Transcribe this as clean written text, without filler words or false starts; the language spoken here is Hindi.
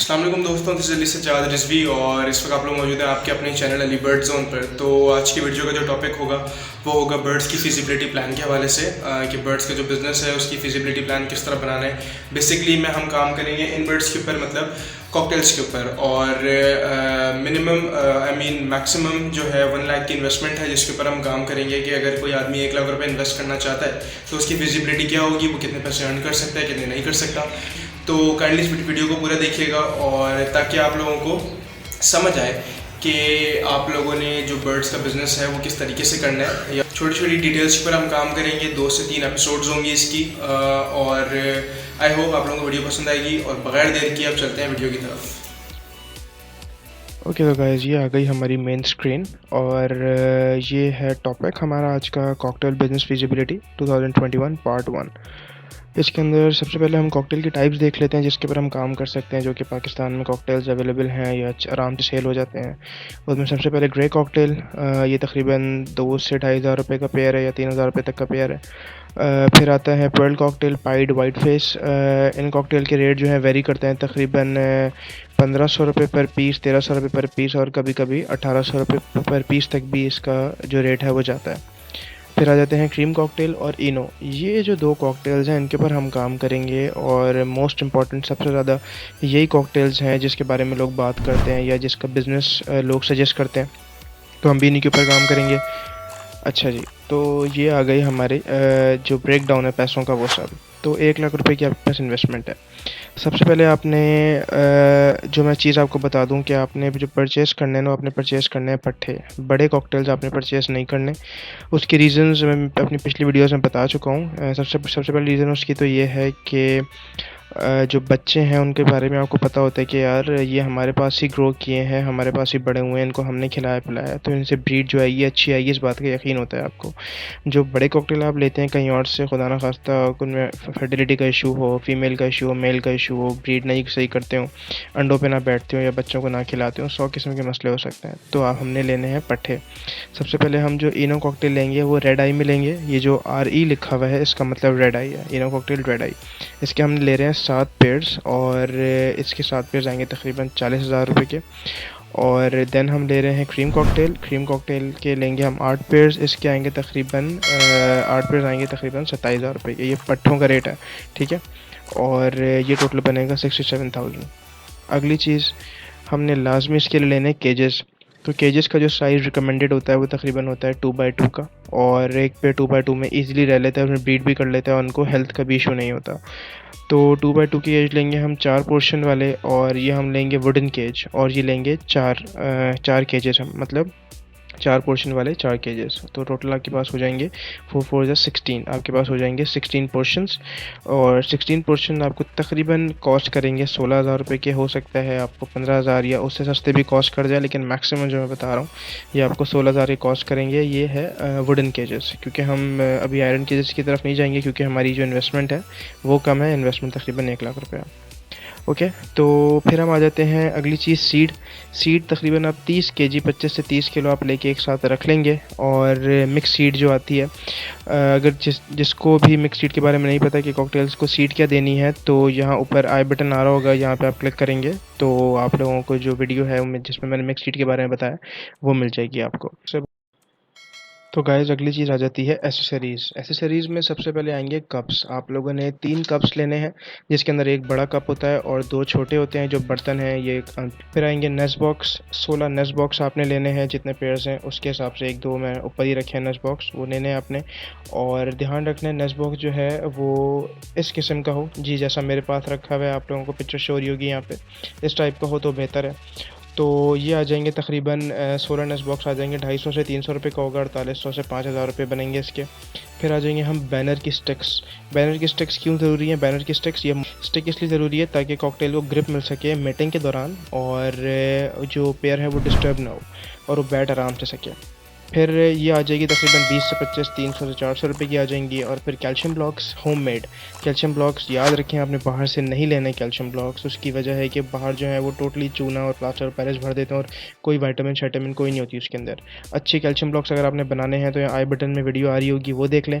अस्सलाम वालेकुम दोस्तों, दिस इज़ अली सज्जाद रिजवी और इस वक्त आप लोग मौजूद हैं आपके अपने चैनल अली बर्ड जोन पर। तो आज की वीडियो का जो टॉपिक होगा वो होगा बर्ड्स की फिजिबिलिटी प्लान के हवाले से कि बर्ड्स का जो बिज़नेस है उसकी फिजिबिलिटी प्लान किस तरह बनाना है। बेसिकली में हम काम करेंगे इन बर्ड्स के ऊपर, मतलब कॉकटेल्स के ऊपर, और मिनिमम मैक्सिमम जो है 1 लाख की इन्वेस्टमेंट है जिसके ऊपर हम काम करेंगे कि अगर कोई आदमी 1 लाख रुपये इन्वेस्ट करना चाहता है तो उसकी फिजिबिलिटी क्या होगी, वो कितने पैसे अर्न कर सकता है, कितने नहीं कर सकता। तो काइंडली इस वीडियो को पूरा देखिएगा और ताकि आप लोगों को समझ आए कि आप लोगों ने जो बर्ड्स का बिज़नेस है वो किस तरीके से करना है। या छोटी छोटी डिटेल्स पर हम काम करेंगे, 2 से 3 एपिसोड्स होंगी इसकी, और आई होप आप लोगों को वीडियो पसंद आएगी। और बगैर देर किए अब चलते हैं वीडियो की तरफ। ओके तो गाइस, ये आ गई हमारी मेन स्क्रीन और ये है टॉपिक हमारा आज का, कॉकटेल बिजनेस फिजिबिलिटी 2021 पार्ट 1। इसके अंदर सबसे पहले हम कॉकटेल की टाइप्स देख लेते हैं जिसके ऊपर हम काम कर सकते हैं, जो कि पाकिस्तान में कॉकटेल्स अवेलेबल हैं या आराम से सेल हो जाते हैं। उसमें सबसे पहले ग्रे कॉकटेल, ये तकरीबन 2 से 2,500 रुपये का पेयर है या 3,000 रुपये तक का पेयर है। फिर आता है pearl cockatiel, pied, white face. इन कॉकटेल के रेट जो है वेरी करते हैं, तकरीबन 1,500 रुपये पर पीस, 1,300 रुपये पर पीस और कभी कभी 1,800 रुपये पर पीस तक भी इसका जो रेट है वो जाता है। फिर आ जाते हैं क्रीम कॉकटेल और इनो। ये जो 2 कॉकटेल्स हैं इनके ऊपर हम काम करेंगे और मोस्ट इम्पॉर्टेंट सबसे ज़्यादा यही कॉकटेल्स हैं जिसके बारे में लोग बात करते हैं या जिसका बिज़नेस लोग सजेस्ट करते हैं, तो हम भी इन्हीं के ऊपर काम करेंगे। अच्छा जी, तो ये आ गई हमारे जो ब्रेक डाउन है पैसों का वो सब। तो 1 लाख रुपए की आपके पास इन्वेस्टमेंट है। सबसे पहले आपने जो मैं चीज़ आपको बता दूं कि आपने जो परचेज़ करने हैं ना, आपने परचेज़ करने हैं पट्टे। बड़े कॉकटेल्स आपने परचेज़ नहीं करने। उसकी रीज़न्स मैं अपनी पिछली वीडियोस में बता चुका हूँ। सबसे पहले रीज़न उसकी तो ये है कि जो बच्चे हैं उनके बारे में आपको पता होता है कि यार ये हमारे पास ही ग्रो किए हैं, हमारे पास ही बड़े हुए हैं, इनको हमने खिलाया पिलाया, तो इनसे ब्रीड जो है ये अच्छी आई है, इस बात का यकीन होता है आपको। जो बड़े कॉकटेल आप लेते हैं कहीं और से, खुदा ना खास्ता उनमें फर्टिलिटी का इशू हो, फीमेल का इशू हो, मेल का इशू हो, ब्रीड नहीं सही करते हो, अंडों पे ना बैठते हो या बच्चों को ना खिलाते हो, 100 किस्म के मसले हो सकते हैं। तो आप हमने लेने हैं पट्टे। सबसे पहले हम जो इनो कॉकटेल लेंगे वो रेड आई में लेंगे। ये जो RE लिखा हुआ है इसका मतलब रेड आई है, इनो कॉकटेल रेड आई। इसके हम ले रहे हैं 7 पेयर्स और इसके 7 पेयर्स आएंगे तकरीबन 40,000 रुपये के। और देन हम ले रहे हैं क्रीम कॉकटेल के लेंगे हम 8 पेयर्स। इसके आएंगे तकरीबन 8 पेयर्स आएंगे तकरीबन 27,000 रुपये के। ये पट्टों का रेट है, ठीक है। और ये टोटल बनेगा 67,000। अगली चीज़ हमने लाजमी इसके लिए लेने केजेस। तो केजेस का जो साइज़ रिकमेंडेड होता है वो तकरीबन होता है 2x2 का, और एक पेयर 2x2 में ईजिली रह लेता है, उसमें ब्रीड भी कर लेता है और उनको हेल्थ का भी इशू नहीं होता। तो 2x2 की केज लेंगे हम 4 पोर्शन वाले, और ये हम लेंगे वुडन केज, और ये लेंगे 4 केजेस हम, मतलब 4 पोर्शन वाले 4 केजेस। तो टोटल आपके पास हो जाएंगे 4 4 जा 16, आपके पास हो जाएंगे 16 पोर्शंस। और 16 पोर्शन आपको तकरीबन कॉस्ट करेंगे 16,000 रुपये के। हो सकता है आपको 15,000 या उससे सस्ते भी कॉस्ट कर जाए, लेकिन मैक्सिमम जो मैं बता रहा हूँ ये आपको 16,000 की कॉस्ट करेंगे। ये है वुडन केजेस, क्योंकि हम अभी आयरन केजेस की तरफ नहीं जाएंगे क्योंकि हमारी जो इन्वेस्टमेंट है वो कम है। इन्वेस्टमेंट तकरीबन 1 लाख रुपये। ओके, तो फिर हम आ जाते हैं अगली चीज़, सीड तकरीबन आप 30 केजी 25 से 30 किलो आप लेके एक साथ रख लेंगे। और मिक्स सीड जो आती है, अगर जिसको भी मिक्स सीड के बारे में नहीं पता कि कॉकटेल्स को सीड क्या देनी है, तो यहाँ ऊपर आई बटन आ रहा होगा, यहाँ पे आप क्लिक करेंगे तो आप लोगों को जो वीडियो है जिसमें मैंने मिक्स सीड के बारे में बताया वो मिल जाएगी आपको। तो गाइस, अगली चीज़ आ जाती है एसेसरीज़ में सबसे पहले आएंगे कप्स। आप लोगों ने 3 कप्स लेने हैं जिसके अंदर एक बड़ा कप होता है और 2 छोटे होते हैं जो बर्तन हैं। ये फिर आएंगे नेस्ट बॉक्स, 16 नेस्ट बॉक्स आपने लेने हैं, जितने पेयर्स हैं उसके हिसाब से, 1-2 मैं ऊपर ही रखे हैं नेस्ट बॉक्स, वो लेने हैं आपने। और ध्यान रखना है नेस्ट बॉक्स जो है वो इस किस्म का हो जी, जैसा मेरे पास रखा हुआ है, आप लोगों को पिक्चर शो रही होगी यहाँ पे, इस टाइप का हो तो बेहतर है। तो ये आ जाएंगे तकरीबन 16 नेस्ट बॉक्स आ जाएंगे 250 से 300 रुपये का होगा, 4800 से 5,000 रुपये बनेंगे इसके। फिर आ जाएंगे हम बैनर की स्टिक्स क्यों ज़रूरी है? बैनर की स्टिक्स, ये स्टिक इसलिए ज़रूरी है ताकि कॉकटेल को ग्रिप मिल सके मीटिंग के दौरान, और जो पेयर है वो डिस्टर्ब ना हो और वो बैट आराम से सके। फिर ये आ जाएगी तकरीबन 20 से 25, 300 से 400 रुपये की आ जाएंगी। और फिर calcium blocks homemade calcium blocks, याद रखें आपने बाहर से नहीं लेने कैल्शियम ब्लॉक्स। उसकी वजह है कि बाहर जो है वो टोटली चूना और प्लास्टर और पेरिस भर देते हैं और कोई विटामिन शाइटामिन कोई नहीं होती उसके अंदर। अच्छे कैल्शियम ब्लॉक्स अगर आपने बनाने हैं तो यहाँ आई बटन में वीडियो आ रही होगी, वो देख लें